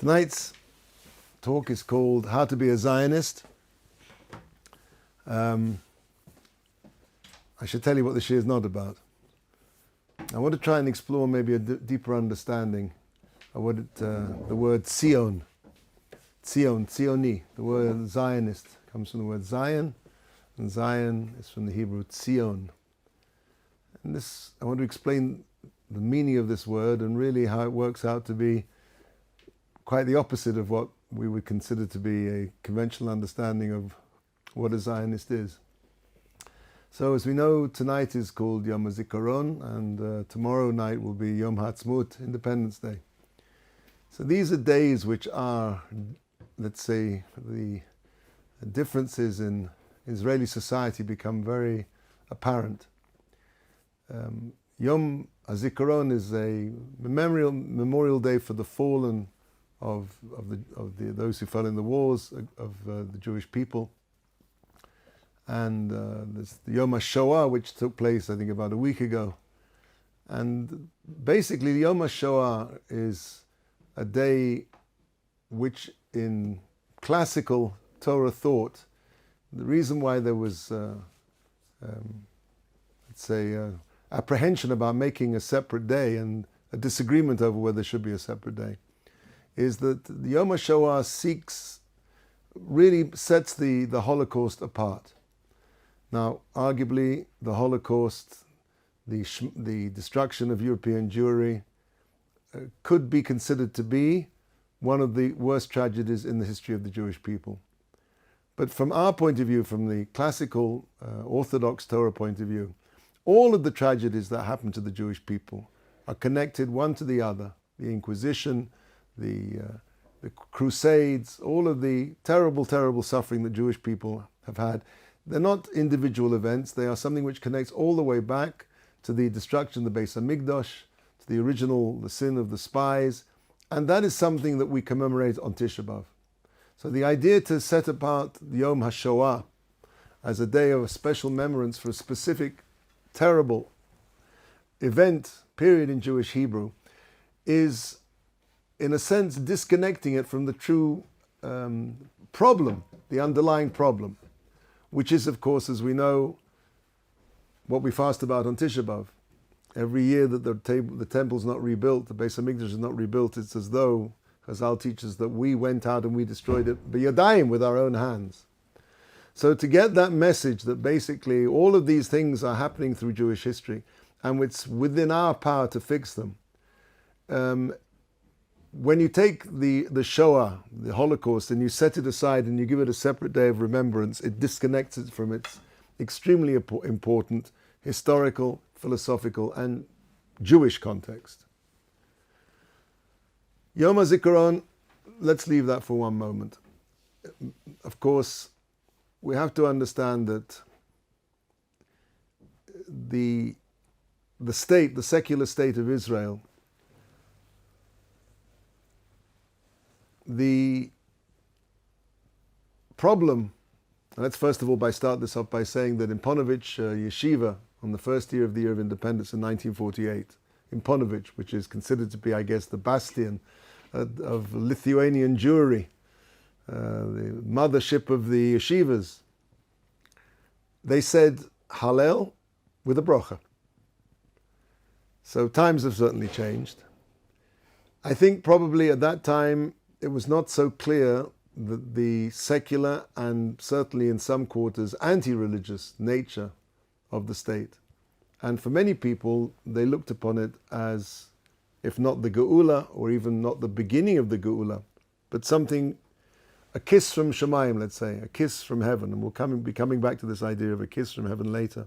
Tonight's talk is called How to Be a Zionist. I should tell you what the shiur is not about. I want to try and explore maybe a deeper understanding of what the word Zion, Zioni, the word Zionist comes from the word Zion, and Zion is from the Hebrew Zion. And this, I want to explain the meaning of this word and really how it works out to be quite the opposite of what we would consider to be a conventional understanding of what a Zionist is. So as we know, tonight is called Yom Hazikaron, and tomorrow night will be Yom Ha'atzmaut, Independence Day. So these are days which are, let's say, the differences in Israeli society become very apparent. Yom Hazikaron is a memorial day for the fallen of those who fell in the wars of the Jewish people. And there's the Yom HaShoah, which took place, I think, about a week ago. And basically, the Yom HaShoah is a day which, in classical Torah thought, the reason why there was, apprehension about making a separate day and a disagreement over whether there should be a separate day, is that the Yom HaShoah really sets the Holocaust apart. Now, arguably, the Holocaust, the destruction of European Jewry, could be considered to be one of the worst tragedies in the history of the Jewish people. But from our point of view, from the classical Orthodox Torah point of view, all of the tragedies that happened to the Jewish people are connected one to the other. The Inquisition, the Crusades, all of the terrible, terrible suffering that Jewish people have had. They're not individual events. They are something which connects all the way back to the destruction of the Beis HaMikdash, to the sin of the spies. And that is something that we commemorate on Tisha B'Av. So the idea to set apart the Yom HaShoah as a day of special remembrance for a specific terrible event, period in Jewish Hebrew, is in a sense disconnecting it from the true problem, the underlying problem, which is, of course, as we know, what we fast about on Tisha B'Av. Every year that the temple's not rebuilt, the Beis HaMikdash is not rebuilt, it's as though Chazal teaches that we went out and we destroyed it b'yadayim, with our own hands. So to get that message that basically all of these things are happening through Jewish history, and it's within our power to fix them, when you take the Shoah, the Holocaust, and you set it aside and you give it a separate day of remembrance, it disconnects it from its extremely important historical, philosophical, and Jewish context. Yom HaZikaron, let's leave that for one moment. Of course, we have to understand that the state, the secular state of Israel, the problem, let's first of all start this off by saying that in Ponevezh Yeshiva, on the first year of the Year of Independence in 1948, in Ponevezh, which is considered to be, I guess, the bastion of Lithuanian Jewry, the mothership of the yeshivas, they said Hallel with a brocha. So times have certainly changed. I think probably at that time it was not so clear that the secular and certainly in some quarters anti-religious nature of the state. And for many people, they looked upon it as, if not the Geula, or even not the beginning of the Geula, but something, a kiss from Shemayim, let's say, a kiss from heaven. And we'll be coming back to this idea of a kiss from heaven later.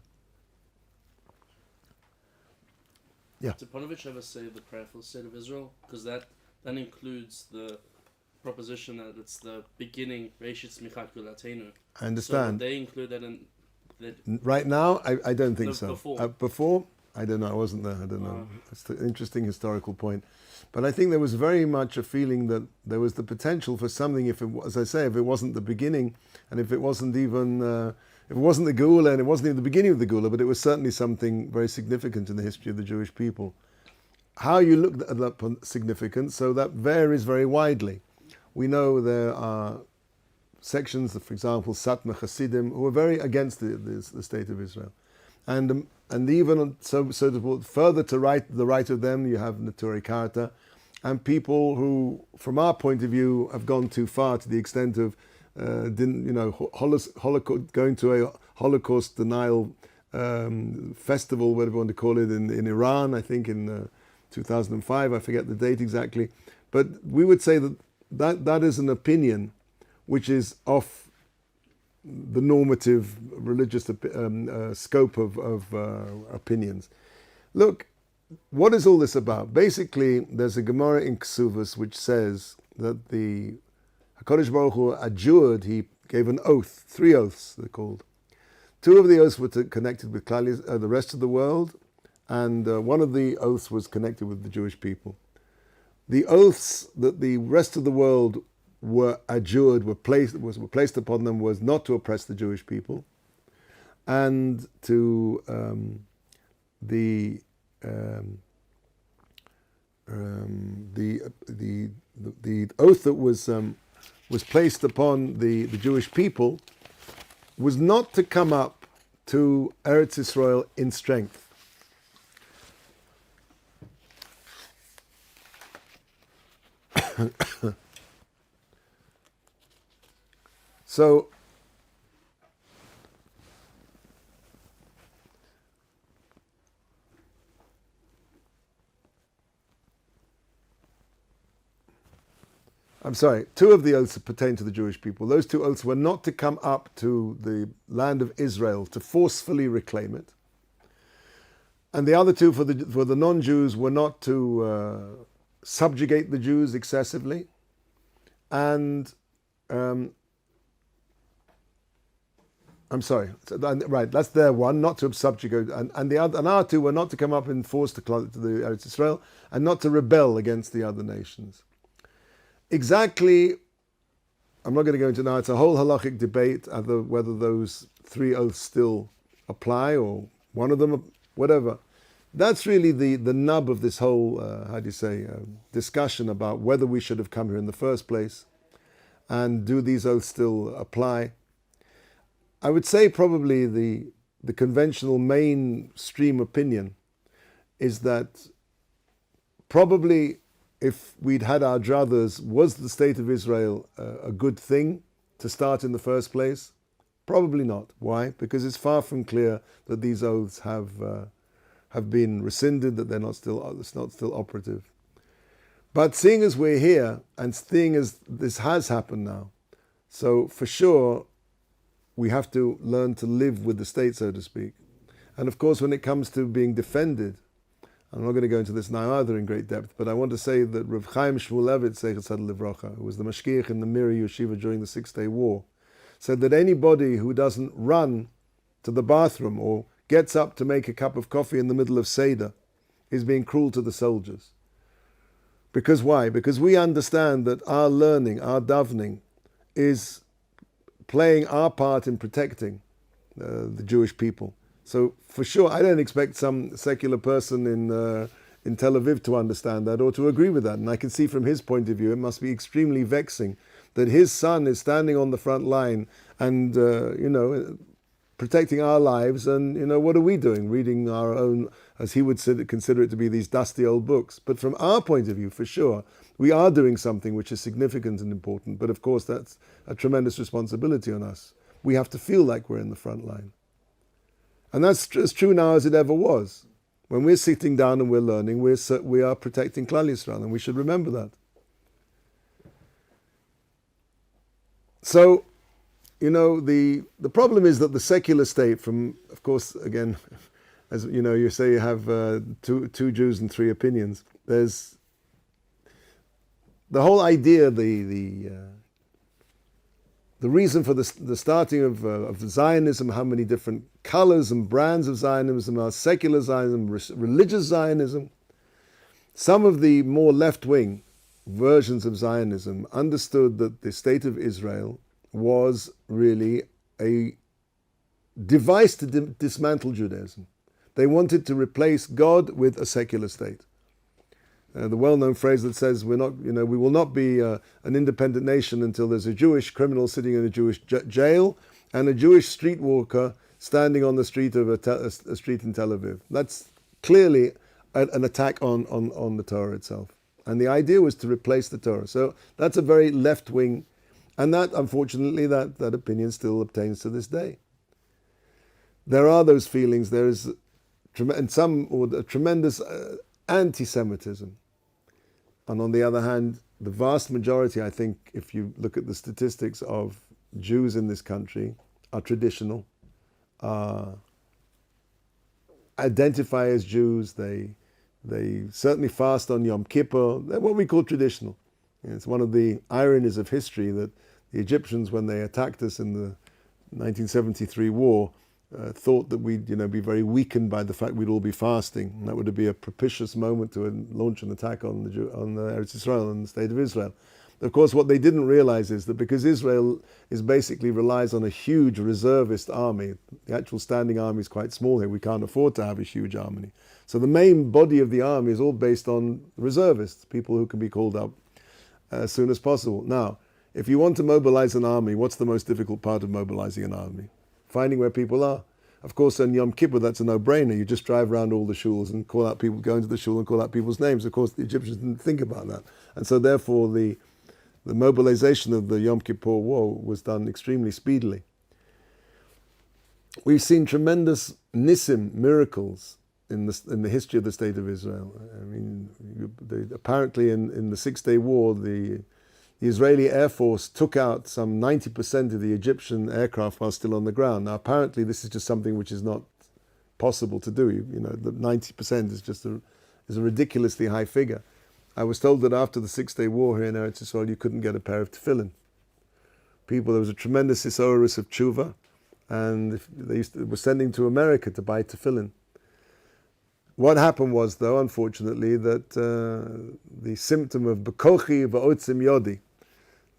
Yeah. Did Ponevezh ever say the prayer for the state of Israel? Because that includes the proposition that it's the beginning, Reishit Tzmichat Geulatenu. I understand. So they include that in... Right now, I don't think so. Before? I don't know. I wasn't there. I don't know. It's an interesting historical point. But I think there was very much a feeling that there was the potential for something, if it wasn't the beginning, and if it wasn't even, if it wasn't the Geula, and it wasn't even the beginning of the Geula, but it was certainly something very significant in the history of the Jewish people. How you look at that significance, so that varies very widely. We know there are sections, for example, Satmar Hasidim, who are very against the state of Israel. And even further to the right of them, you have Neturei Karta, and people who, from our point of view, have gone too far to the extent of Holocaust, going to a Holocaust denial festival, whatever you want to call it, in Iran, I think in 2005, I forget the date exactly. But we would say that is an opinion which is off the normative religious scope of opinions. Look, what is all this about? Basically, there's a Gemara in Ksuvas which says that the HaKadosh Baruch Hu adjured, he gave an oath, 3 oaths they're called. 2 of the oaths were connected with the rest of the world, and one of the oaths was connected with the Jewish people. The oaths that the rest of the world were adjured, were placed upon them, was not to oppress the Jewish people, and to the oath that was placed upon the Jewish people was not to come up to Eretz Yisrael in strength. So I'm sorry, 2 of the oaths pertain to the Jewish people. Those 2 oaths were not to come up to the land of Israel to forcefully reclaim it. And the other 2 for the non-Jews were not to subjugate the Jews excessively. And I'm sorry, right, that's their one, not to subjugate. And our 2 were not to come up in force to the Eretz Israel and not to rebel against the other nations. Exactly, I'm not going to go into now, it's a whole halachic debate whether those 3 oaths still apply or one of them, whatever. That's really the nub of this whole, discussion about whether we should have come here in the first place and do these oaths still apply. I would say probably the conventional mainstream opinion is that probably if we'd had our druthers, was the state of Israel a good thing to start in the first place? Probably not. Why? Because it's far from clear that these oaths have been rescinded, that it's not still operative. But seeing as we're here, and seeing as this has happened now, so for sure we have to learn to live with the state, so to speak. And of course, when it comes to being defended, I'm not going to go into this now either in great depth, but I want to say that Rav Chaim Shmulevitz, Zeichat Livrocha, who was the mashgiach in the Miri Yeshiva during the 6-day war, said that anybody who doesn't run to the bathroom or gets up to make a cup of coffee in the middle of Seder is being cruel to the soldiers. Because why? Because we understand that our learning, our davening, is playing our part in protecting the Jewish people. So for sure, I don't expect some secular person in Tel Aviv to understand that or to agree with that. And I can see from his point of view, it must be extremely vexing that his son is standing on the front line and, protecting our lives. And, what are we doing? Reading our own, as he would consider it to be, these dusty old books. But from our point of view, for sure, we are doing something which is significant and important. But of course, that's a tremendous responsibility on us. We have to feel like we're in the front line. And that's as true now as it ever was. When we're sitting down and we're learning, we are protecting Klal Yisrael, and we should remember that. So, the problem is that the secular state, of course, again, as you say, you have two Jews and 3 opinions. There's the whole idea, the reason for the starting of Zionism, how many different colors and brands of Zionism are secular Zionism, religious Zionism. Some of the more left-wing versions of Zionism understood that the state of Israel was really a device to dismantle Judaism. They wanted to replace God with a secular state. the well-known phrase that says we will not be an independent nation until there's a Jewish criminal sitting in a Jewish jail and a Jewish streetwalker standing on the street of a street in Tel Aviv. That's clearly an attack on the Torah itself. And the idea was to replace the Torah. So that's a very left-wing, and that, unfortunately, that opinion still obtains to this day. There are those feelings. There is a tremendous anti-Semitism. And on the other hand, the vast majority, I think, if you look at the statistics of Jews in this country, are traditional, identify as Jews. They certainly fast on Yom Kippur. They're what we call traditional. It's one of the ironies of history that the Egyptians, when they attacked us in the 1973 war, thought that we'd be very weakened by the fact we'd all be fasting. And that would be a propitious moment to launch an attack on the Eretz Israel and the state of Israel. Of course, what they didn't realize is that because Israel basically relies on a huge reservist army, the actual standing army is quite small here. We can't afford to have a huge army. So the main body of the army is all based on reservists, people who can be called up as soon as possible. Now, if you want to mobilize an army, what's the most difficult part of mobilizing an army? Finding where people are. Of course, on Yom Kippur, that's a no-brainer. You just drive around all the shuls and call out people, go into the shul and call out people's names. Of course, the Egyptians didn't think about that. And so therefore, the mobilization of the Yom Kippur War was done extremely speedily. We've seen tremendous nisim, miracles, in the history of the state of Israel. I mean, apparently in the Six-Day War, the Israeli Air Force took out some 90% of the Egyptian aircraft while still on the ground. Now, apparently, this is just something which is not possible to do. The 90% is just a ridiculously high figure. I was told that after the Six-Day War here in Eretz Yisrael, you couldn't get a pair of tefillin. There was a tremendous hisorus of tshuva, and they were sending to America to buy tefillin. What happened was, though, unfortunately, that the symptom of bekochi va'otzim yodi,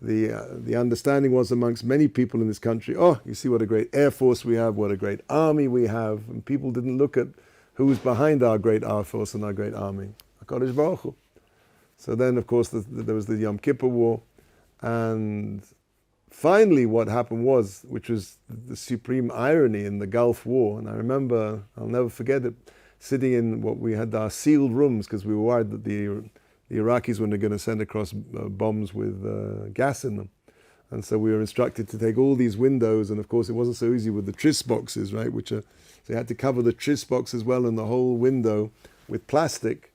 the understanding was amongst many people in this country, you see what a great air force we have, what a great army we have, and people didn't look at who was behind our great air force and our great army, HaKadosh Baruch Hu. So then, of course, there was the Yom Kippur War, and finally what happened was, which was the supreme irony in the Gulf War, and I remember, I'll never forget it, sitting in what we had our sealed rooms because we were worried that the Iraqis were going to send across bombs with gas in them. And so we were instructed to take all these windows, and of course it wasn't so easy with the tris boxes, right? So you had to cover the tris box as well and the whole window with plastic.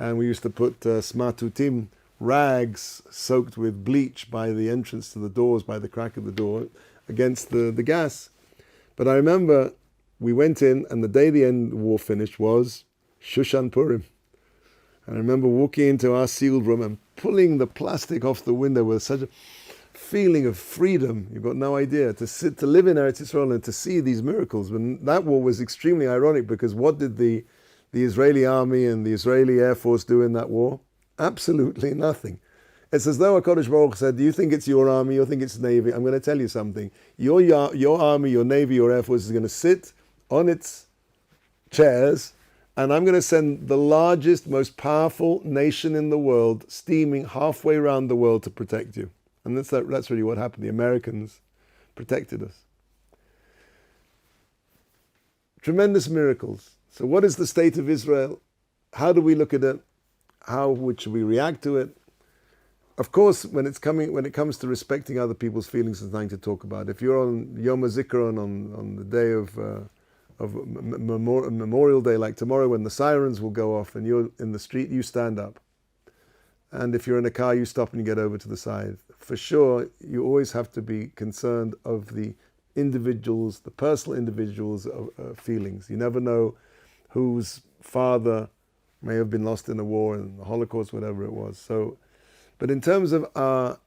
And we used to put smatutim, rags soaked with bleach by the entrance to the doors, by the crack of the door, against the gas. But I remember we went in, and the day the war finished was Shushan Purim. And I remember walking into our sealed room and pulling the plastic off the window with such a feeling of freedom. You've got no idea. To live in Eretz Yisrael and to see these miracles. When that war was extremely ironic, because what did the Israeli army and the Israeli Air Force do in that war? Absolutely nothing. It's as though HaKadosh Baruch Hu said, do you think it's your army, you think it's Navy? I'm going to tell you something. Your army, your Navy, your Air Force is going to sit on its chairs, and I'm going to send the largest, most powerful nation in the world steaming halfway around the world to protect you. And that's really what happened. The Americans protected us. Tremendous miracles. So what is the state of Israel? How do we look at it? How should we react to it? Of course, when it comes to respecting other people's feelings, there's nothing to talk about. If you're on Yom Hazikaron, on the day of Memorial Day, like tomorrow, when the sirens will go off and you're in the street, you stand up. And if you're in a car, you stop and you get over to the side. For sure, you always have to be concerned of the individuals, the personal individuals' feelings. You never know whose father may have been lost in a war, in the Holocaust, whatever it was. But in terms of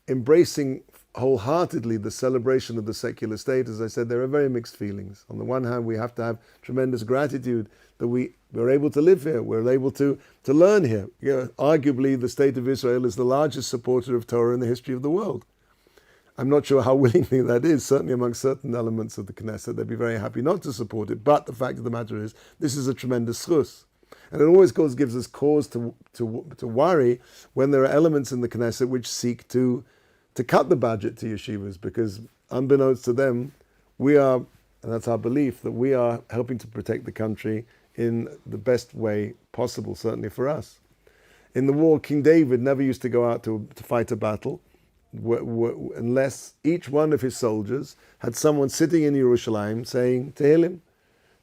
embracing wholeheartedly the celebration of the secular state, as I said, there are very mixed feelings. On the one hand, we have to have tremendous gratitude that we're able to live here, we're able to learn here. Arguably, the state of Israel is the largest supporter of Torah in the history of the world. I'm not sure how willingly that is. Certainly among certain elements of the Knesset, they'd be very happy not to support it. But the fact of the matter is, this is a tremendous schus. And it always gives us cause to worry when there are elements in the Knesset which seek to cut the budget to yeshivas, because unbeknownst to them, we are, and that's our belief, that we are helping to protect the country in the best way possible, certainly for us. In the war, King David never used to go out to fight a battle unless each one of his soldiers had someone sitting in Yerushalayim saying Tehillim,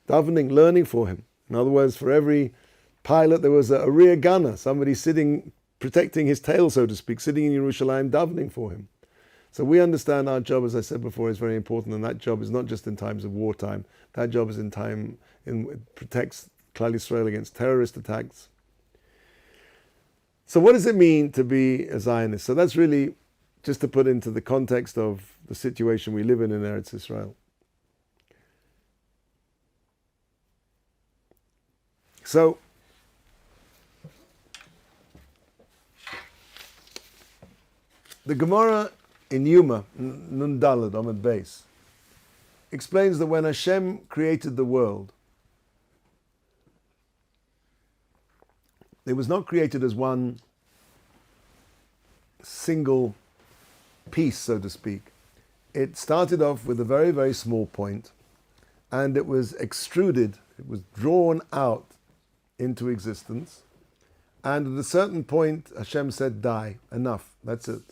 davening, learning for him. In other words, for every pilot there was a rear gunner, somebody sitting, protecting his tail, so to speak, sitting in Yerushalayim, davening for him. So we understand our job, as I said before, is very important, and that job is not just in times of wartime. That job is it protects Klal Yisrael against terrorist attacks. So what does it mean to be a Zionist? So that's really just to put into the context of the situation we live in Eretz Israel. So, the Gemara in Yuma, Nun Daled, Amud Beis, explains that when Hashem created the world, it was not created as one single piece, so to speak. It started off with a very, very small point, and it was extruded, it was drawn out into existence, and at a certain point Hashem said, die, enough, that's it.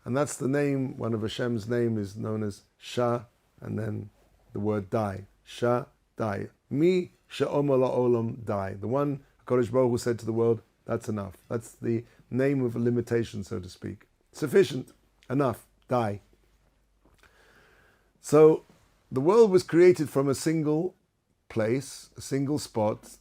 And that's the name, one of Hashem's name is known as Shah, and then the word die. Shah, die. Mi she'omer la'olam, die. The one HaKadosh Baruch Hu said to the world, that's enough. That's the name of a limitation, so to speak. Sufficient, enough, die. So the world was created from a single place, a single spot,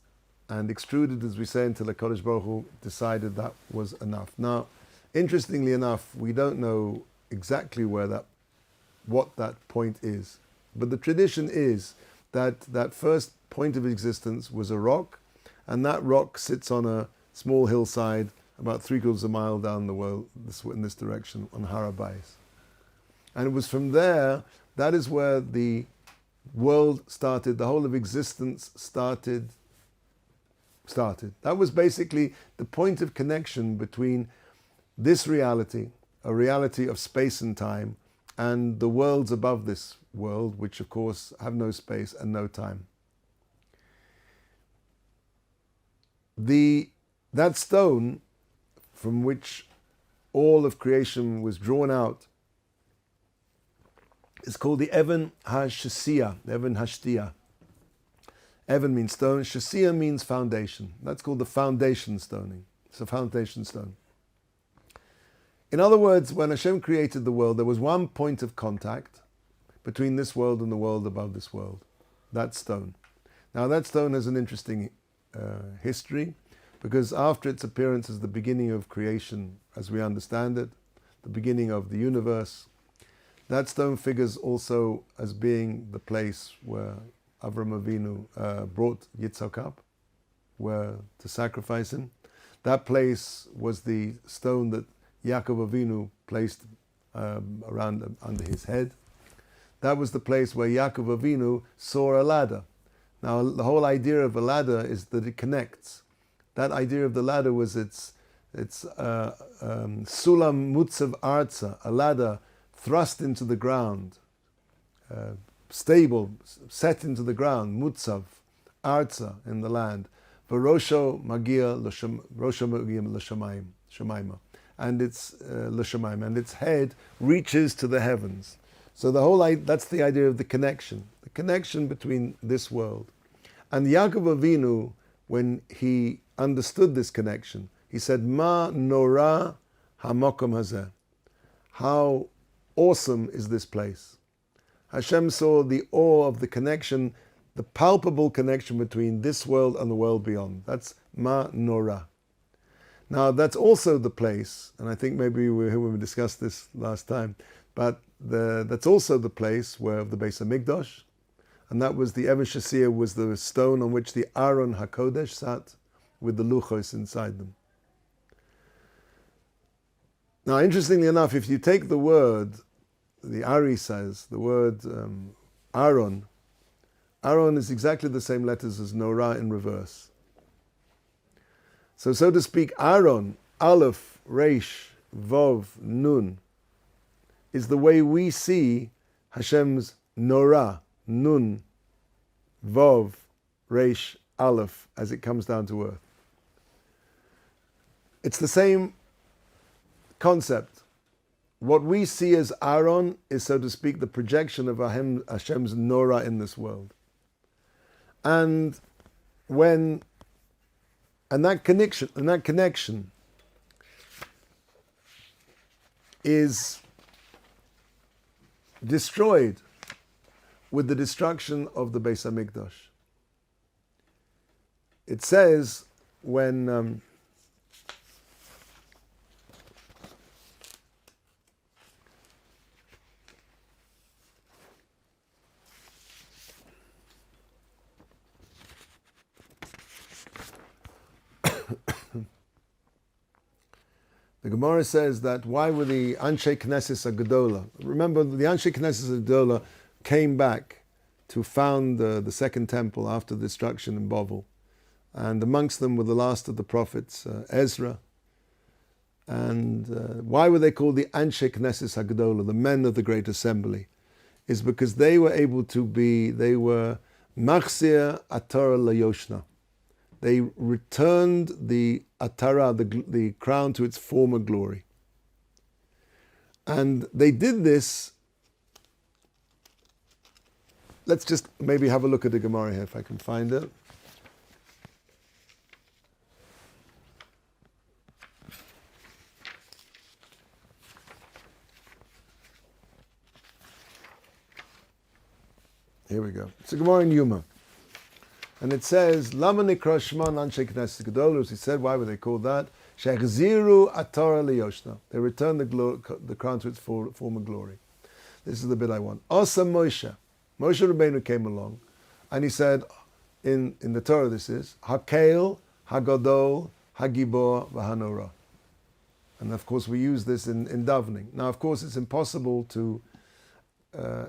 and extruded, as we say, until HaKadosh Baruch Hu decided that was enough. Now, interestingly enough, we don't know exactly what that point is. But the tradition is that that first point of existence was a rock, and that rock sits on a small hillside about 3/4 of a mile down the world, in this direction, on Har HaBayis. And it was from there, that is where the world started, the whole of existence started. That was basically the point of connection between this reality, a reality of space and time, and the worlds above this world, which of course have no space and no time. That stone from which all of creation was drawn out is called the Even HaShasiyah, Even HaShtiyah. Even means stone, Shasiyah means foundation. That's called the foundation stoning. It's a foundation stone. In other words, when Hashem created the world, there was one point of contact between this world and the world above this world, that stone. Now that stone has an interesting history, because after its appearance as the beginning of creation, as we understand it, the beginning of the universe, that stone figures also as being the place where Avram Avinu brought Yitzhak up, to sacrifice him. That place was the stone that Yaakov Avinu placed under his head. That was the place where Yaakov Avinu saw a ladder. Now, the whole idea of a ladder is that it connects. That idea of the ladder was its sulam mutzav arza, a ladder thrust into the ground, stable, set into the ground, mutzav arza, in the land. V'rosho magia l'shamayim, shamayma, and its l'shamayim, and its head reaches to the heavens. So that's the idea of the connection between this world. And Yaakov Avinu, when he understood this connection, he said, "Ma nora hamokom hazeh." How awesome is this place? Hashem saw the awe of the connection, the palpable connection between this world and the world beyond. That's ma nora. Now that's also the place, and I think maybe we discussed this last time, but that's also the place where the Beis HaMikdash, and that was the Even Shasiyah, was the stone on which the Aron HaKodesh sat with the luchos inside them. Now, interestingly enough, if you take the word, the Ari says, the word Aron is exactly the same letters as Norah in reverse. So to speak, Aaron, Aleph, Reish, Vov, Nun, is the way we see Hashem's Norah, Nun, Vov, Reish, Aleph, as it comes down to earth. It's the same concept. What we see as Aaron is, so to speak, the projection of Hashem's Norah in this world. And that connection is destroyed with the destruction of the Beis Hamikdash. It says when the Gemara says that why were the Anshe Knesset Gedola? Remember, the Anshe Knesset Gedola came back to found the second temple after the destruction in Bavel. And amongst them were the last of the prophets, Ezra. And why were they called the Anshe Knesset Gedola, the men of the Great Assembly? Is because they were Machzir Atara Layoshna. They returned the Atara, the crown, to its former glory. And they did this. Let's just maybe have a look at the Gemara here, if I can find it. Here we go. It's a Gemara in Yuma. And it says, Lama nikra shman anshe knesset gedolus. He said, why were they called that? Shechziru atara liyoshna. They returned the crown to its former glory. This is the bit I want. Asa Moshe. Moshe Rabbeinu came along, and he said, in the Torah this is, Hakel, Hagadol, Hagibor, Vahanora. And of course we use this in davening. Now of course it's impossible to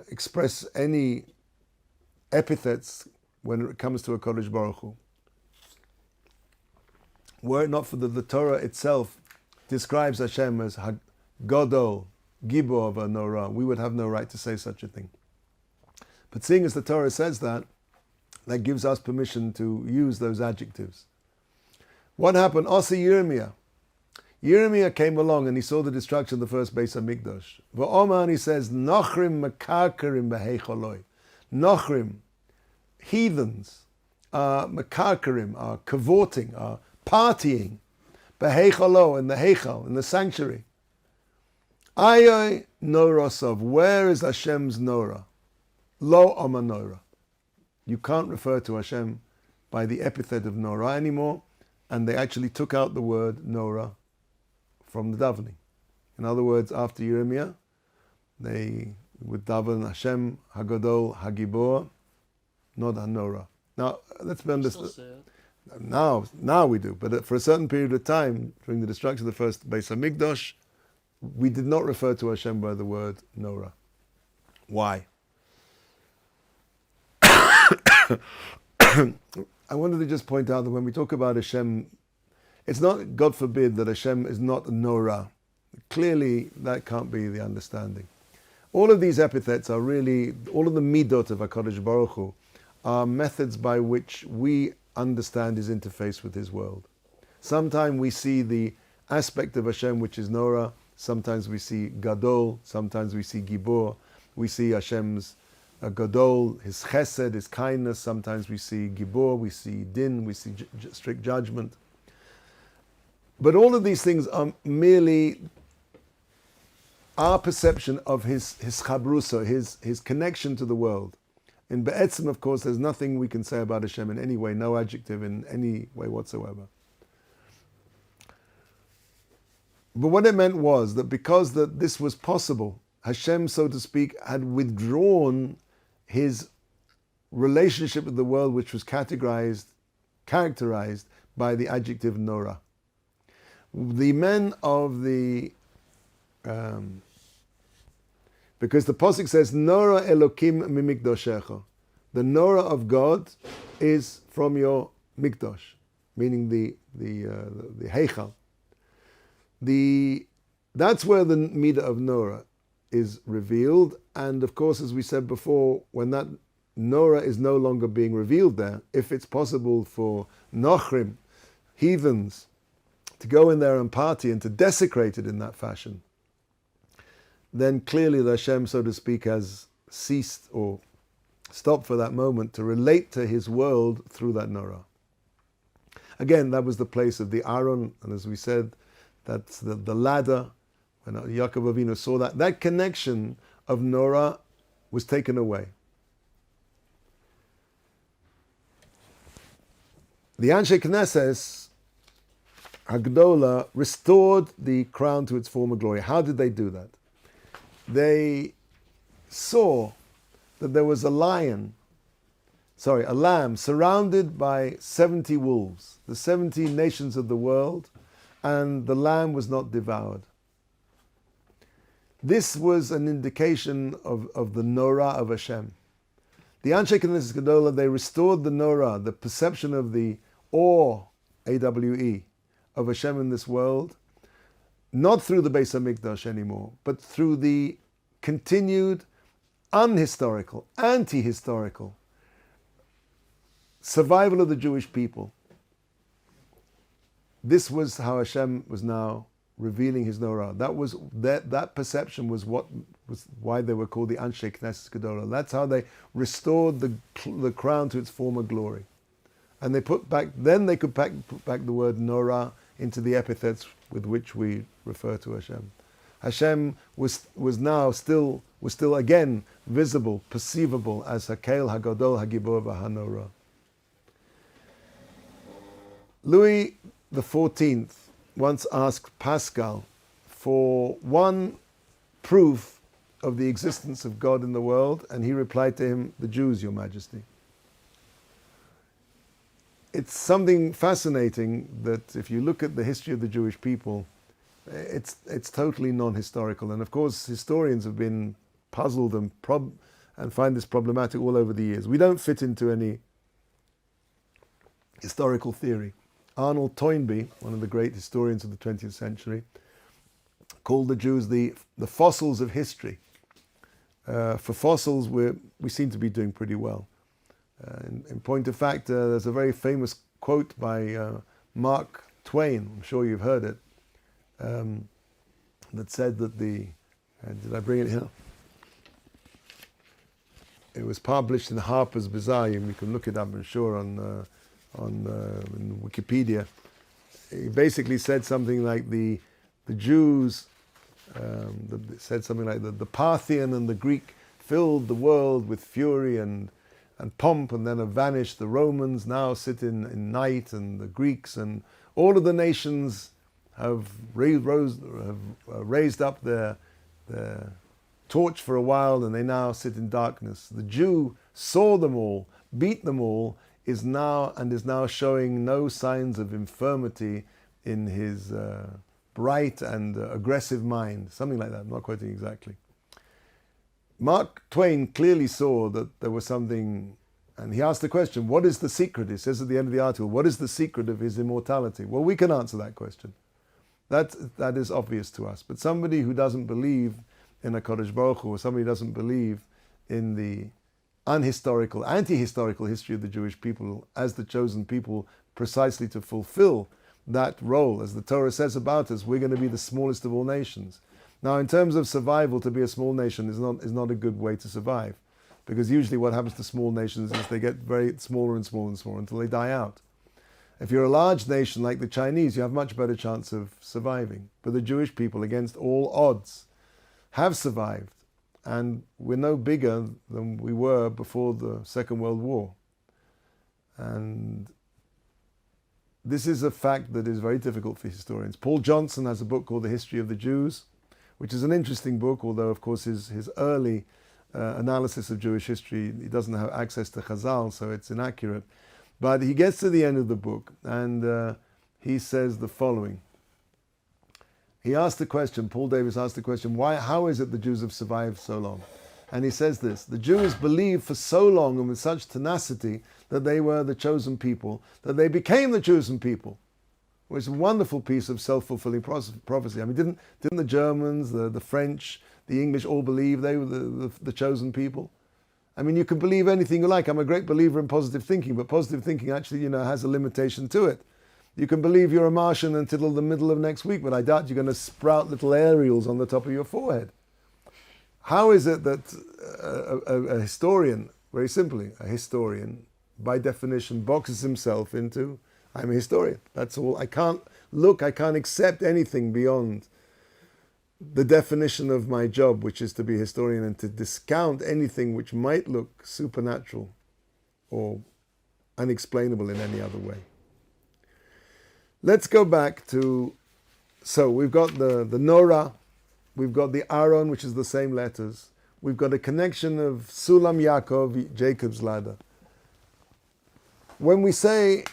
express any epithets when it comes to a Kodesh Baruch Hu. Were it not for the Torah itself describes Hashem as Godol, Gibor Vanora, we would have no right to say such a thing. But seeing as the Torah says that gives us permission to use those adjectives. What happened? Also Yirmiyah. Yirmiyah came along and he saw the destruction of the first Beis Hamikdash. V'omar, he says, Nochrim Mekarkarim B'heicholoi. Nochrim, heathens, are Mekarkarim, are cavorting, are partying, B'heicholo, in the Heichal, in the sanctuary. Ayoi Norosov, where is Hashem's Norah? Lo Oma Norah. You can't refer to Hashem by the epithet of Norah anymore, and they actually took out the word Norah from the davening. In other words, after Yirmiyah, they would daven Hashem Hagadol Hagibor, not HaNorah. Now, let's be understood. Now we do, but for a certain period of time, during the destruction of the first Beis Hamikdash, we did not refer to Hashem by the word Norah. Why? I wanted to just point out that when we talk about Hashem, it's not, God forbid, that Hashem is not Norah. Clearly, that can't be the understanding. All of these epithets are really, all of the midot of HaKadosh Baruch Hu are methods by which we understand His interface with His world. Sometimes we see the aspect of Hashem which is Norah, sometimes we see Gadol, sometimes we see Gibor, we see Hashem's Gadol, His chesed, His kindness, sometimes we see Gibor, we see din, we see strict judgment. But all of these things are merely our perception of His chabrusa, His connection to the world. In Be'etzim, of course, there's nothing we can say about Hashem in any way, no adjective in any way whatsoever. But what it meant was that because this was possible, Hashem, so to speak, had withdrawn His relationship with the world, which was characterized by the adjective Norah. The men of the because the Pasuk says, Norah Elokim mimikdoshecha. The Norah of God is from your mikdash, meaning the Heichal. That's where the Midah of Norah is revealed, and of course, as we said before, when that Norah is no longer being revealed there, if it's possible for Nochrim, heathens, to go in there and party and to desecrate it in that fashion, then clearly the Hashem, so to speak, has ceased or stopped for that moment to relate to his world through that Norah. Again, that was the place of the Aron, and as we said, that's the ladder. When Yaakov Avinu saw that connection of Norah was taken away. The Anshe Knesses Hagdola restored the crown to its former glory. How did they do that? They saw that there was a lamb surrounded by 70 wolves, the 70 nations of the world, and the lamb was not devoured. This was an indication of the Norah of Hashem. The Anshe Knesses Gedola, they restored the Norah, the perception of the awe, AWE, of Hashem in this world, not through the Beis HaMikdash anymore, but through the continued unhistorical, anti-historical survival of the Jewish people. This was how Hashem was now revealing his Norah. That perception was why they were called the Anshe Knesses Gedola. That's how they restored the crown to its former glory. And they could put back the word Norah into the epithets with which we refer to Hashem. Hashem was still again visible, perceivable as Hakel, Hagadol, Hagibor, V'Hanorah. Louis XIV once asked Pascal for one proof of the existence of God in the world, and he replied to him, "The Jews, Your Majesty." It's something fascinating that if you look at the history of the Jewish people, it's totally non-historical. And of course, historians have been puzzled and find this problematic all over the years. We don't fit into any historical theory. Arnold Toynbee, one of the great historians of the 20th century, called the Jews the fossils of history. For fossils, we seem to be doing pretty well. In point of fact, there's a very famous quote by Mark Twain, I'm sure you've heard it, that said that did I bring it here? It was published in Harper's Bazaar, and you can look it up, I'm sure, on in Wikipedia. He basically said something like the Jews, said something like the Parthian and the Greek filled the world with fury and pomp, and then have vanished. The Romans now sit in night, and the Greeks and all of the nations have raised up their torch for a while, and they now sit in darkness. The Jew saw them all, beat them all, is now showing no signs of infirmity in his bright and aggressive mind. Something like that, I'm not quoting exactly. Mark Twain clearly saw that there was something, and he asked the question, what is the secret? He says at the end of the article, what is the secret of his immortality? Well, we can answer that question. That is obvious to us. But somebody who doesn't believe in a Kodesh Baruch Hu, or somebody who doesn't believe in the unhistorical, anti-historical history of the Jewish people as the chosen people precisely to fulfill that role. As the Torah says about us, we're going to be the smallest of all nations. Now, in terms of survival, to be a small nation is not a good way to survive, because usually what happens to small nations is they get very smaller and smaller and smaller until they die out. If you're a large nation like the Chinese, you have much better chance of surviving. But the Jewish people, against all odds, have survived, and we're no bigger than we were before the Second World War. And this is a fact that is very difficult for historians. Paul Johnson has a book called The History of the Jews, which is an interesting book, although of course his early analysis of Jewish history, he doesn't have access to Chazal, so it's inaccurate. But he gets to the end of the book, and he says the following. He asked the question, Paul Davis asked the question, how is it the Jews have survived so long? And he says this, the Jews believed for so long and with such tenacity that they were the chosen people, that they became the chosen people. which is a wonderful piece of self-fulfilling prophecy. I mean, didn't the Germans, the French, the English all believe they were the chosen people? I mean, you can believe anything you like. I'm a great believer in positive thinking, but positive thinking actually, has a limitation to it. You can believe you're a Martian until the middle of next week, but I doubt you're going to sprout little aerials on the top of your forehead. How is it that a historian, very simply, a historian, by definition, boxes himself into, I'm a historian. That's all. I can't accept anything beyond the definition of my job, which is to be a historian, and to discount anything which might look supernatural or unexplainable in any other way. Let's go back to, so we've got the Norah, we've got the Aaron, which is the same letters. We've got a connection of Sulam Yaakov, Jacob's ladder. When we said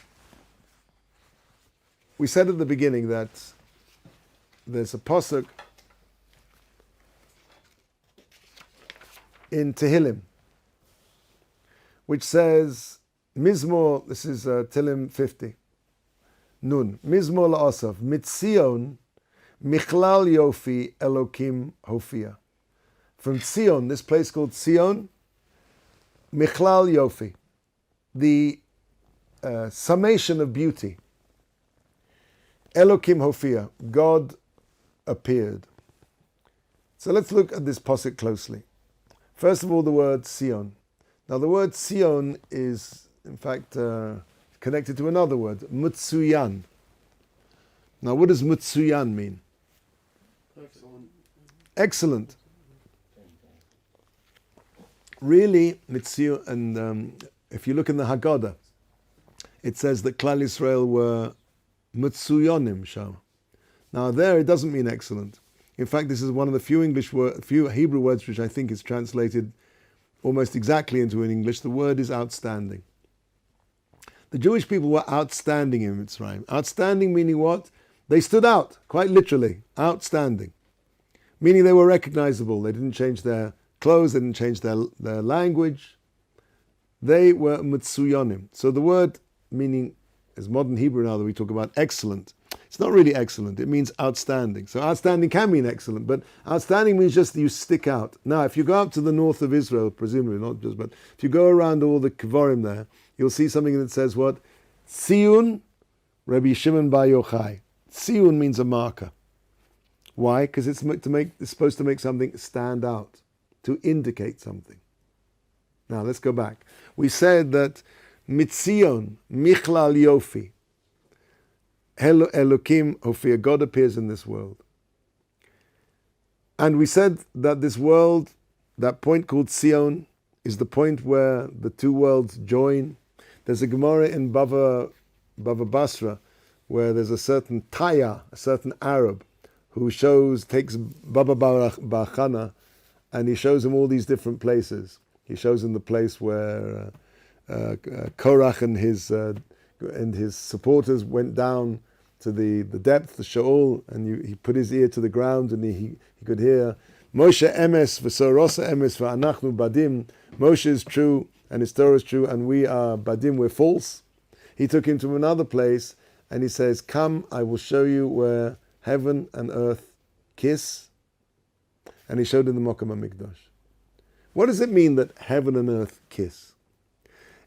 at the beginning that there's a pasuk in Tehillim, which says, Mizmor, this is Tehillim 50, Nun, Mizmor la'asaf, Mitzion, Michlal Yofi, Elokim Hofia. From Zion, this place called Zion, Michlal Yofi, the summation of beauty. Elokim Hofia, God appeared. So let's look at this pasuk closely. First of all, the word Sion. Now the word Sion is, in fact, connected to another word, Mutsuyan. Now what does Mutsuyan mean? Excellent. Really, Mitzion, and if you look in the Haggadah, it says that Klal Yisrael were Mutsuyonim Sham. Now there it doesn't mean excellent. In fact, this is one of the few Hebrew words which I think is translated almost exactly into English. The word is outstanding. The Jewish people were outstanding in Mitzrayim. Outstanding meaning what? They stood out, quite literally, outstanding. Meaning they were recognizable. They didn't change their clothes, they didn't change their language. They were Mitsuyonim. So the word meaning, as modern Hebrew now that we talk about excellent, it's not really excellent, it means outstanding. So outstanding can mean excellent, but outstanding means just that you stick out. Now, if you go up to the north of Israel, presumably not just, but if you go around all the Kevorim there, you'll see something that says what? Tziyun Rabbi Shimon Bar Yochai. Tziyun means a marker. Why? Because it's supposed to make something stand out, to indicate something. Now, let's go back. We said that Mitzion, Michlal Yofi, Elokim Hofia, God appears in this world. And we said that this world, that point called Sion, is the point where the two worlds join. There's a Gemara in Bava Basra where there's a certain Taya, a certain Arab, who takes Baba Bar Chana, and he shows him all these different places. He shows him the place where Korach and his supporters went down to the depth, the Sheol, and he put his ear to the ground, and he could hear Moshe emes v'sorosa emes v'anachnu badim. Moshe is true and his Torah is true, and we are badim, we're false. He took him to another place, and he says, "Come, I will show you where heaven and earth kiss." And he showed him the Mokum HaMikdash. What does it mean that heaven and earth kiss?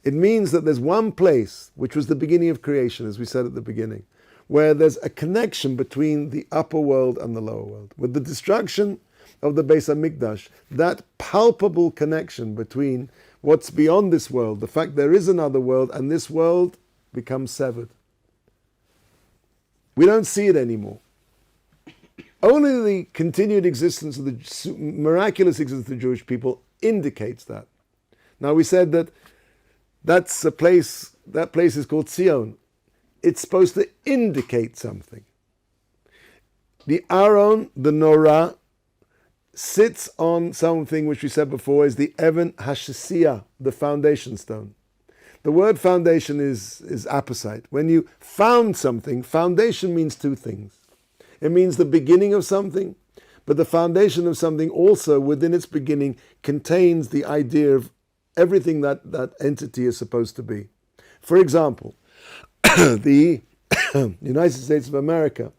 It means that there's one place, which was the beginning of creation, as we said at the beginning, where there's a connection between the upper world and the lower world. With the destruction of the Beis HaMikdash, that palpable connection between what's beyond this world, the fact there is another world, and this world becomes severed. We don't see it anymore. Only the continued existence of the miraculous existence of the Jewish people indicates that. Now we said that that place is called Zion. It's supposed to indicate something. The Aaron, the Norah, sits on something which we said before is the Even Hashesiyah, the foundation stone. The word foundation is apposite. When you found something, foundation means two things. It means the beginning of something, but the foundation of something also within its beginning contains the idea of everything that entity is supposed to be. For example, the United States of America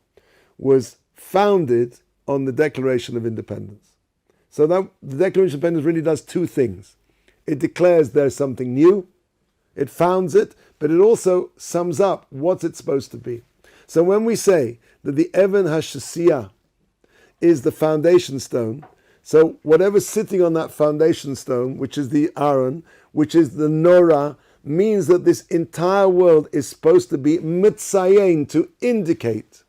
was founded on the Declaration of Independence. So that the Declaration of Independence really does two things. It declares there's something new, it founds it, but it also sums up what it's supposed to be. So when we say that the Even HaShasiyah is the foundation stone, so whatever's sitting on that foundation stone, which is the Aaron, which is the Norah, means that this entire world is supposed to be mitzayin, to indicate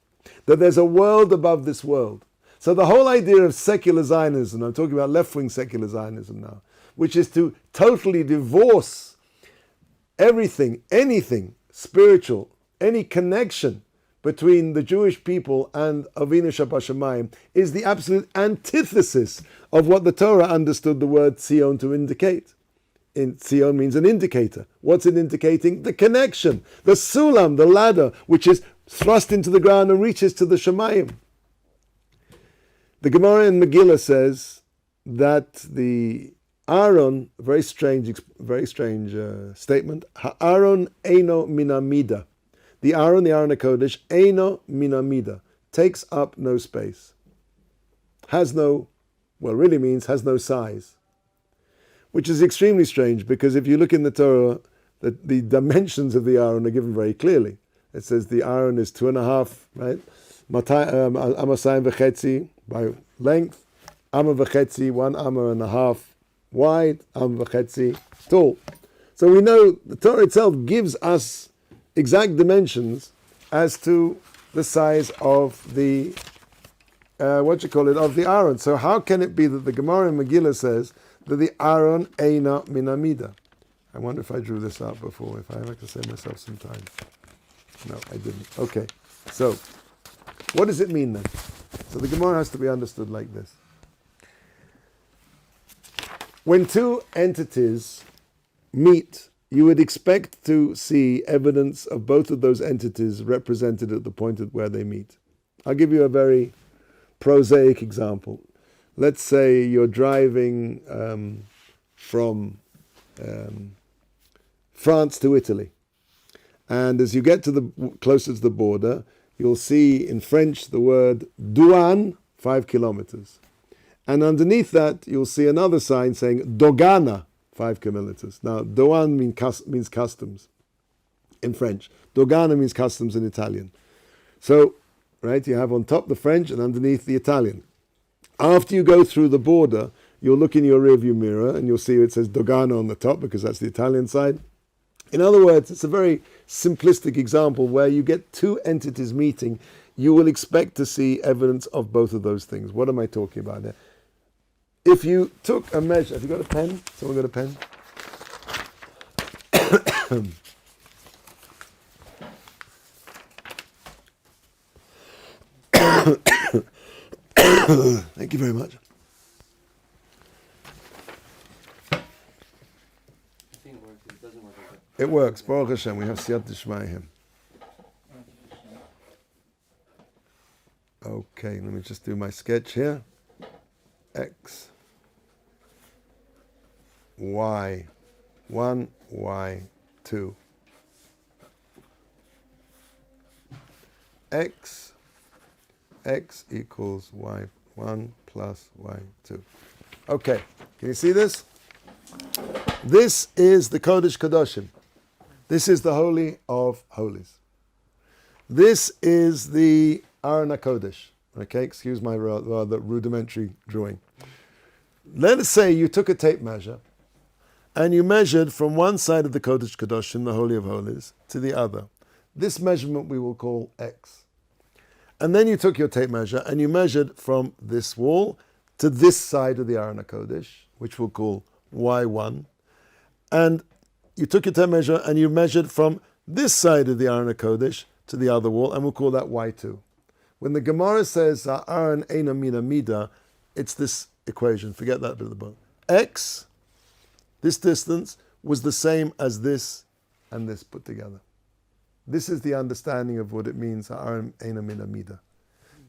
that there's a world above this world. So the whole idea of secular Zionism, I'm talking about left-wing secular Zionism now, which is to totally divorce everything, anything spiritual, any connection between the Jewish people and Avinu Shabashamayim, is the absolute antithesis of what the Torah understood the word Zion to indicate. Zion means an indicator. What's it indicating? The connection, the sulam, the ladder, which is thrust into the ground and reaches to the Shemayim. The Gemara in Megillah says that the Aaron, very strange statement, Ha'aron eino minamida. The Aaron HaKodesh, eino minamida, takes up no space. Has no size. Which is extremely strange, because if you look in the Torah, the dimensions of the Aaron are given very clearly. It says the Aaron is 2.5, right? Amasayim v'chetzi by length, Amma v'chetzi, 1.5 amma wide, Amma v'chetzi tall. So we know the Torah itself gives us exact dimensions as to the size of the of the Aaron. So how can it be that the Gemara in Megillah says that the Aaron eina minamida? I wonder if I drew this out before, if I have to save myself some time. No, I didn't. Okay, so what does it mean then? So the Gemara has to be understood like this. When two entities meet, you would expect to see evidence of both of those entities represented at the point at where they meet. I'll give you a very prosaic example. Let's say you're driving from France to Italy. And as you get to the closer to the border, you'll see in French the word douane, 5 kilometers. And underneath that, you'll see another sign saying dogana, 5 kilometers. Now, douane means customs in French. Dogana means customs in Italian. So, right, you have on top the French and underneath the Italian. After you go through the border, you'll look in your rearview mirror and you'll see it says Dogana on the top, because that's the Italian side. In other words, it's a very simplistic example where you get two entities meeting. You will expect to see evidence of both of those things. What am I talking about there? If you took a measure, have you got a pen? Someone got a pen? Thank you very much. It works. Baruch Hashem. We have Siyat Dishmayim. Okay, let me just do my sketch here. X, Y, 1, Y, 2. X equals Y, 1 plus Y, 2. Okay, can you see this? This is the Kodesh Kadoshim. This is the Holy of Holies. This is the Aron HaKodesh. Okay, excuse my rather rudimentary drawing. Let us say you took a tape measure and you measured from one side of the Kodesh Kadoshim, the Holy of Holies, to the other. This measurement we will call X. And then you took your tape measure and you measured from this wall to this side of the Aron HaKodesh, which we'll call Y1. And you took your tape measure and you measured from this side of the Aron HaKodesh to the other wall, and we'll call that Y2. When the Gemara says Aaron eina mina mida, it's this equation. Forget that bit of the book. X, this distance, was the same as this and this put together. This is the understanding of what it means, Aaron eina mina mida.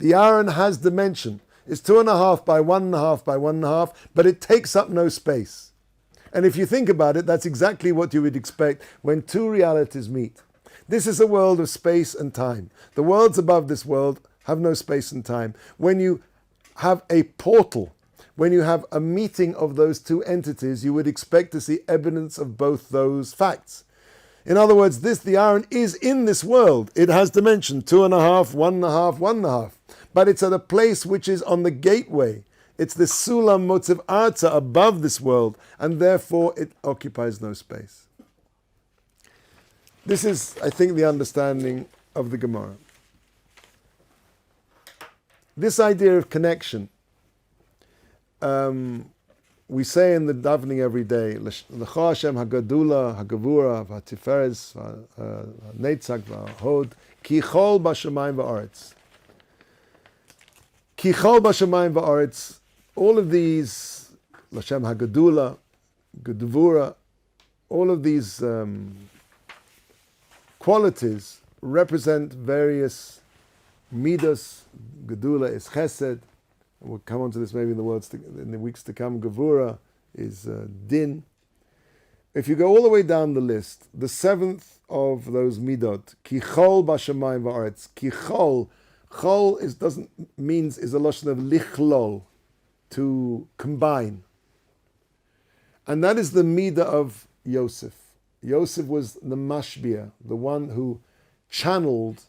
The Aaron has dimension. It's 2.5 by 1.5 by 1.5, but it takes up no space. And if you think about it, that's exactly what you would expect when two realities meet. This is a world of space and time. The worlds above this world have no space and time. When you have a portal, when you have a meeting of those two entities, you would expect to see evidence of both those facts. In other words, the Aron is in this world. It has dimension, 2.5, 1.5, 1.5. But it's at a place which is on the gateway. It's the Sulam Motziv Arza above this world, and therefore it occupies no space. This is, I think, the understanding of the Gemara. This idea of connection, we say in the davening every day, L'cha Hashem hagadula, hagavura, v'hatiferes, v'netzach, v'hod, ki chol b'shamayim v'aretz. Ki chol b'shamayim v'aretz. All of these, L'Hashem hagadula, gadavura, all of these qualities represent various midas. Gedula is chesed. We'll come on to this maybe in the weeks to come. Gevura is din. If you go all the way down the list, the seventh of those midot, kichol b'shamayim v'aretz. Kichol, chol is a lashon of lichlol, to combine, and that is the midah of Yosef. Yosef was the mashbia, the one who channeled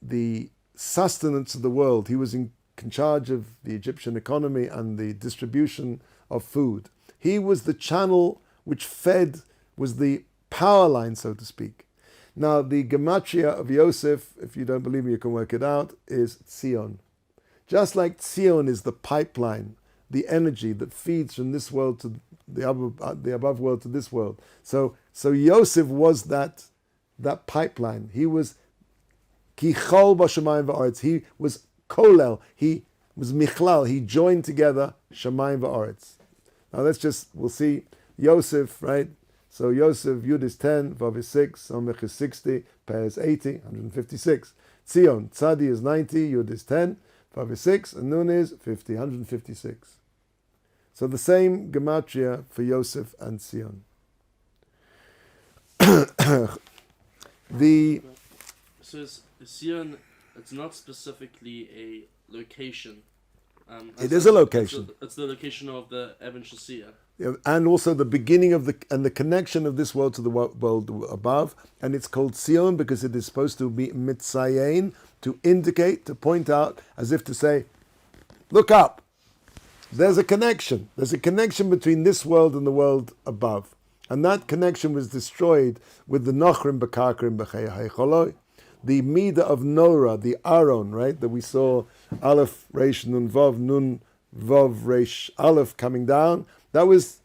the sustenance of the world. He was in charge of the Egyptian economy and the distribution of food. He was the channel which was the power line, so to speak. Now, the gematria of Yosef, if you don't believe me, you can work it out, is Tzion. Just like Tzion is the pipeline, the energy that feeds from this world to the above world to this world. So Yosef was that pipeline. He was Kichol b'shamayim v'aretz. He was kolel. He was michlal. He joined together shamayim v'aretz. Now we'll see Yosef, right? So Yosef, Yud is 10, Vav is 6, Samech is 60, Peh is 80, 156. Tzion, Tzadi is 90, Yud is 10, Vav is 6, and Nun is 50, 156. So the same gematria for Yosef and Tzion. So Zion, it's not specifically a location. It is a location. It's the location of the Evan Shasiya. Yeah, and also the beginning of the connection of this world to the world above, and it's called Zion because it is supposed to be mitzayin, to indicate, to point out, as if to say, look up. There's a connection. There's a connection between this world and the world above. And that connection was destroyed with the Nochrim B'Karkarim B'Chei HaYcholoi, the Midah of Nora, the Aron, right, that we saw Aleph, Reish, Nun, Vav, Reish, Aleph coming down. That was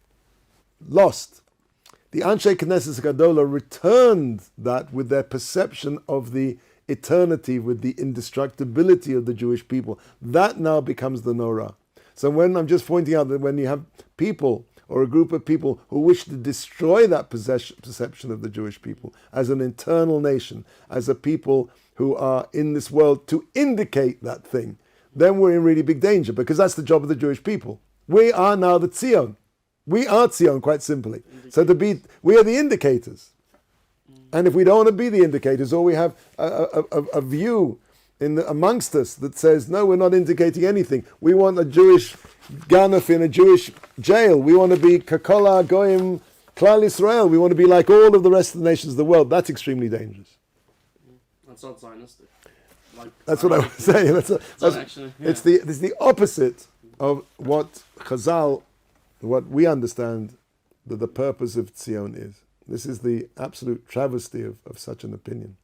lost. The Anshe Knesset Gadola returned that with their perception of the eternity, with the indestructibility of the Jewish people. That now becomes the Nora. So when I'm just pointing out that when you have people or a group of people who wish to destroy that perception of the Jewish people as an internal nation, as a people who are in this world to indicate that thing, then we're in really big danger, because that's the job of the Jewish people. We are now the Tzion. We are Tzion, quite simply. So we are the indicators. And if we don't want to be the indicators, or we have a view amongst us that says, no, we're not indicating anything. We want a Jewish ganef in a Jewish jail. We want to be Kakola Goyim Klal Yisrael. We want to be like all of the rest of the nations of the world. That's extremely dangerous. That's not Zionistic. That's what I was saying. Actually, yeah. It's the opposite of what Chazal, what we understand that the purpose of Tzion is. This is the absolute travesty of such an opinion.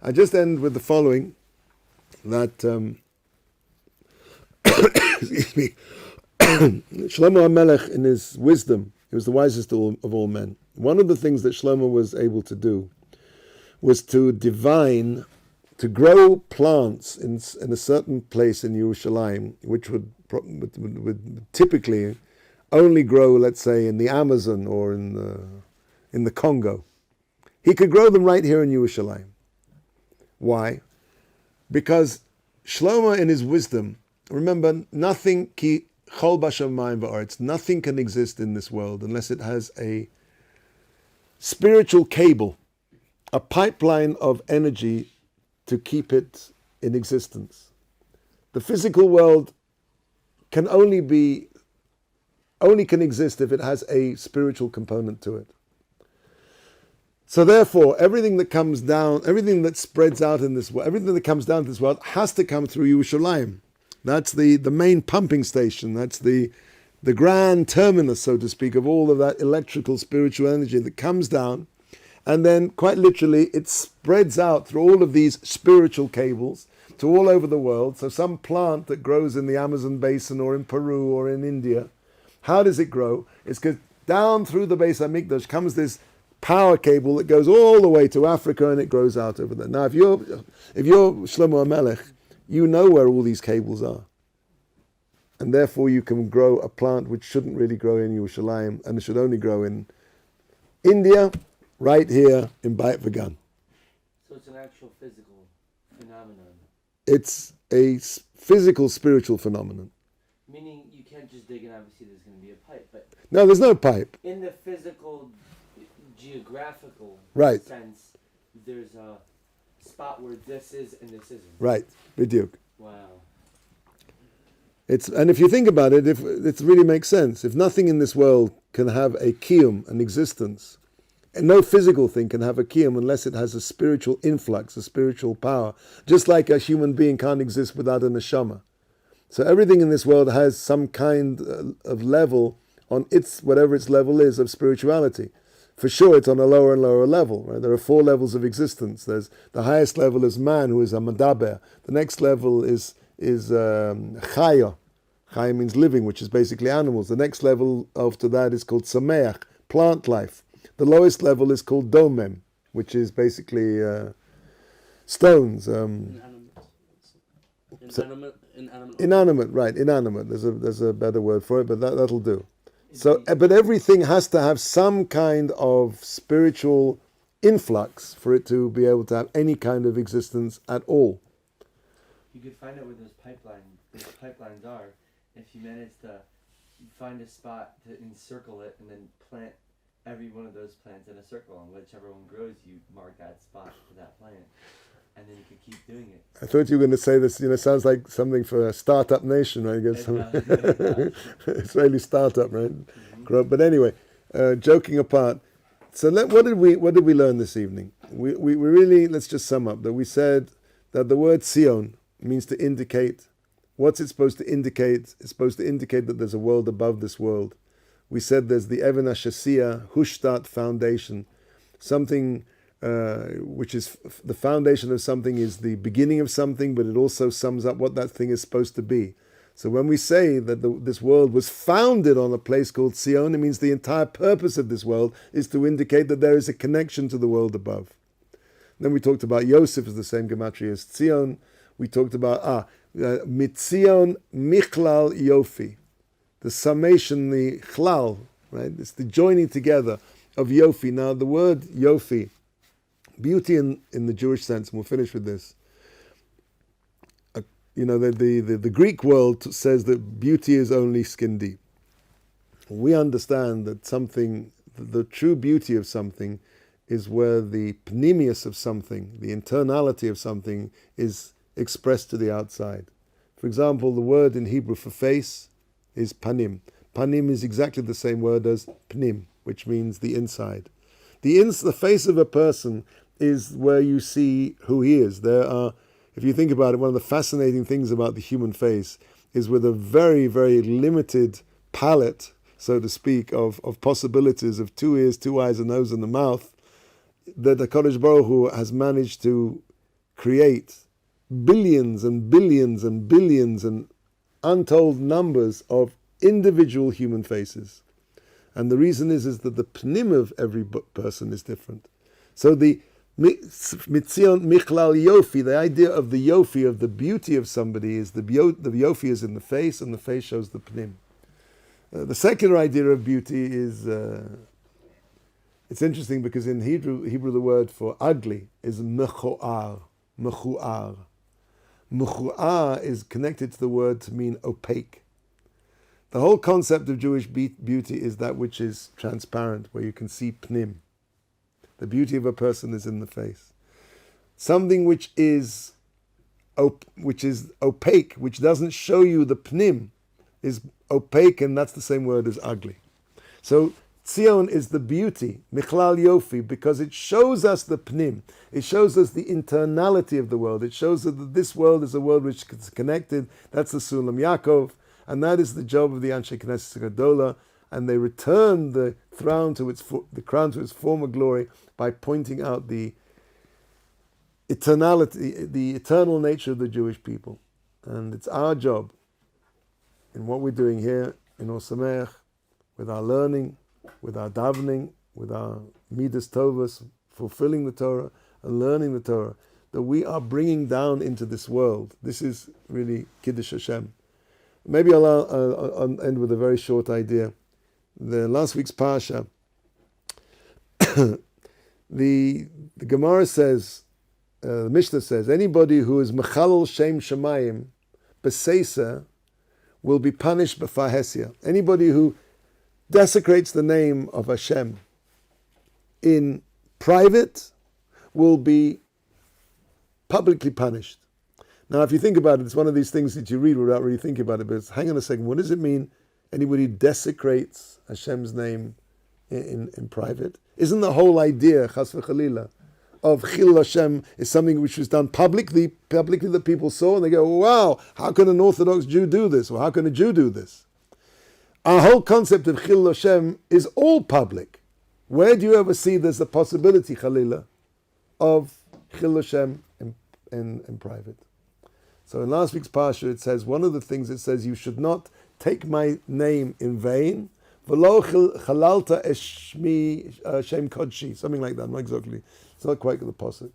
I just end with the following, that excuse me, Shlomo HaMelech, in his wisdom, he was the wisest of all men. One of the things that Shlomo was able to do was to divine, to grow plants in a certain place in Yerushalayim, which would typically only grow, let's say, in the Amazon or in the Congo. He could grow them right here in Yerushalayim. Why? Because Shlomo, in his wisdom, remember, nothing ki chol b'shamayim v'aretz, nothing can exist in this world unless it has a spiritual cable, a pipeline of energy to keep it in existence. The physical world can only can exist if it has a spiritual component to it. So therefore, everything that comes down, everything that spreads out in this world, everything that comes down to this world has to come through Yerushalayim. That's the main pumping station. That's the grand terminus, so to speak, of all of that electrical spiritual energy that comes down, and then quite literally it spreads out through all of these spiritual cables to all over the world. So some plant that grows in the Amazon basin or in Peru or in India, how does it grow? It's because down through the Beis HaMikdash comes this power cable that goes all the way to Africa, and it grows out over there. Now, if you're Shlomo HaMelech, you know where all these cables are. And therefore you can grow a plant which shouldn't really grow in Yerushalayim, and it should only grow in India, right here in Beit Vegan. So it's an actual physical phenomenon. It's a physical, spiritual phenomenon. Meaning you can't just dig and obviously there's going to be a pipe, but No, there's no pipe. in the physical, geographical Right. sense, there's a spot where this is and this isn't. Right, B'diuk. Wow. And if you think about it, if it really makes sense. If nothing in this world can have a kiyum, an existence, and no physical thing can have a kiyum unless it has a spiritual influx, a spiritual power. Just like a human being can't exist without a neshama. So everything in this world has some kind of level on whatever its level is of spirituality. For sure, it's on a lower and lower level. Right? There are 4 levels of existence. There's the highest level is man, who is a madaber. The next level is chaya. Chaya means living, which is basically animals. The next level after that is called sameach, plant life. The lowest level is called domem, which is basically stones. Inanimate, right? Inanimate. There's a better word for it, but that'll do. So, but everything has to have some kind of spiritual influx for it to be able to have any kind of existence at all. You could find out where those pipelines are if you manage to find a spot to encircle it and then plant every one of those plants in a circle, and whichever one grows, you mark that spot for that plant, and then you can keep doing it. I thought you were going to say this. Sounds like something for a startup nation, right? I guess Israeli startup, right? Mm-hmm. But anyway, joking apart. So what did we learn this evening? We really, let's just sum up that we said that the word Zion means to indicate. What's it supposed to indicate? It's supposed to indicate that there's a world above this world. We said there's the Even HaShasiya, Hushtat foundation, something which is the foundation of something is the beginning of something, but it also sums up what that thing is supposed to be. So when we say that this world was founded on a place called Zion, it means the entire purpose of this world is to indicate that there is a connection to the world above. Then we talked about Yosef as the same gematria as Zion. We talked about Mitzion Michlal Yofi. The summation, the chlal, right? It's the joining together of Yofi. Now, the word Yofi, beauty in the Jewish sense, and we'll finish with this. The Greek world says that beauty is only skin deep. We understand that the true beauty of something is where the pnimius of something, the internality of something, is expressed to the outside. For example, the word in Hebrew for face is panim. Panim is exactly the same word as pnim, which means the inside. The face of a person is where you see who he is. If you think about it, one of the fascinating things about the human face is with a very, very limited palette, so to speak, of possibilities of 2 ears, 2 eyes, a nose, and a mouth, that the Kodesh Baruch Hu has managed to create billions and billions and billions and untold numbers of individual human faces. And the reason is that the pnim of every person is different. So the Mitzion Michlal Yofi, the idea of the Yofi, of the beauty of somebody, is the Yofi is in the face, and the face shows the pnim. The second idea of beauty is, it's interesting because in Hebrew the word for ugly is mechu'ar. Mechu'ar. Mechu'ar is connected to the word to mean opaque. The whole concept of Jewish beauty is that which is transparent, where you can see pnim. The beauty of a person is in the face. Something which is opaque, which doesn't show you the pnim, is opaque, and that's the same word as ugly. So Tzion is the beauty, Michlal Yofi, because it shows us the pnim. It shows us the internality of the world. It shows us that this world is a world which is connected. That's the Sulam Yaakov, and that is the job of the Anshe Knesset Gadola. And they return the crown to its former glory by pointing out the eternality, the eternal nature of the Jewish people. And it's our job, in what we're doing here in Or Sameach, with our learning, with our davening, with our midas tovas, fulfilling the Torah and learning the Torah, that we are bringing down into this world. This is really Kiddush Hashem. Maybe I'll end with a very short idea. The last week's Parsha, the Gemara says, the Mishnah says, anybody who is Mechalal Shem Shemayim B'Seisa will be punished b'Fahesia. Anybody who desecrates the name of Hashem in private will be publicly punished. Now, if you think about it, it's one of these things that you read without really thinking about it, but hang on a second, what does it mean? Anybody desecrates Hashem's name in private? Isn't the whole idea, Chas v'Chalila, of Chil Hashem is something which was done publicly that people saw, and they go, wow, how can an Orthodox Jew do this? Or how can a Jew do this? Our whole concept of Chil Hashem is all public. Where do you ever see there's a possibility, Chalila, of Chil Hashem in private? So in last week's Parsha it says, one of the things it says, you should not take my name in vain, v'lo chalalta eshmi shem kodshi, something like that, not exactly, it's not quite the pasuk.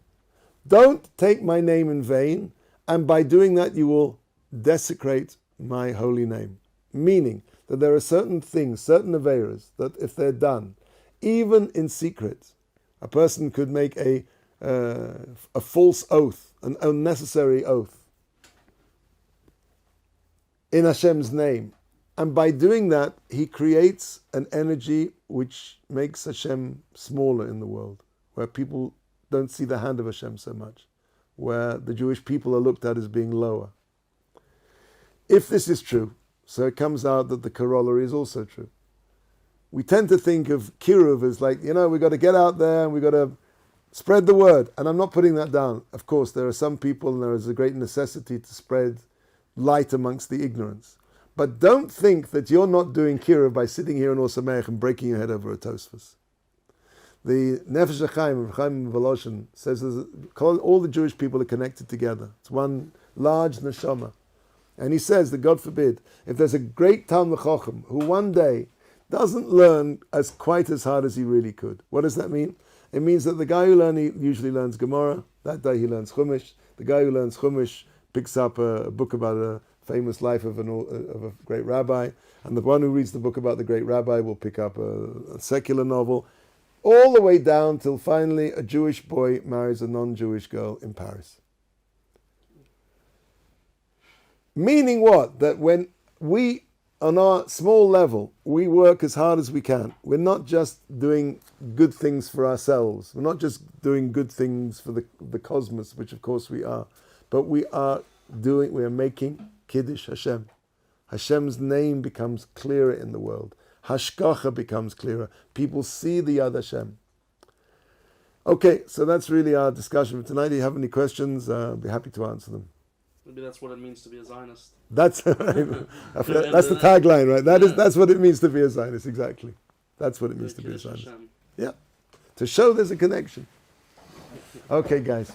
Don't take my name in vain, and by doing that you will desecrate my holy name. Meaning that there are certain things, certain averas, that if they're done, even in secret, a person could make a false oath, an unnecessary oath, in Hashem's name. And by doing that, he creates an energy which makes Hashem smaller in the world, where people don't see the hand of Hashem so much, where the Jewish people are looked at as being lower. If this is true, so it comes out that the corollary is also true. We tend to think of Kiruv as like, we've got to get out there and we've got to spread the word. And I'm not putting that down. Of course, there are some people and there is a great necessity to spread light amongst the ignorance. But don't think that you're not doing Kiruv by sitting here in Or Sameach and breaking your head over a Tosfos. The Nefesh HaChaim, Chaim Voloshin, says all the Jewish people are connected together. It's one large neshama. And he says that, God forbid, if there's a great Talmid Chacham who one day doesn't learn quite as hard as he really could, what does that mean? It means that the guy who usually learns Gemara, that day he learns Chumash. The guy who learns Chumash picks up a book about a famous life of a great rabbi, and the one who reads the book about the great rabbi will pick up a secular novel, all the way down till finally a Jewish boy marries a non-Jewish girl in Paris. Meaning what? That when we, on our small level, we work as hard as we can. We're not just doing good things for ourselves. We're not just doing good things for the cosmos, which of course we are, but we are making Kiddush Hashem. Hashem's name becomes clearer in the world. Hashgacha becomes clearer. People see the Yad Hashem. Okay, so that's really our discussion for tonight. Do you have any questions? I'll be happy to answer them. Maybe that's what it means to be a Zionist. That's the tagline, right? That's what it means to be a Zionist, exactly. That's what it means to be a Zionist. Yeah. To show there's a connection. Okay, guys.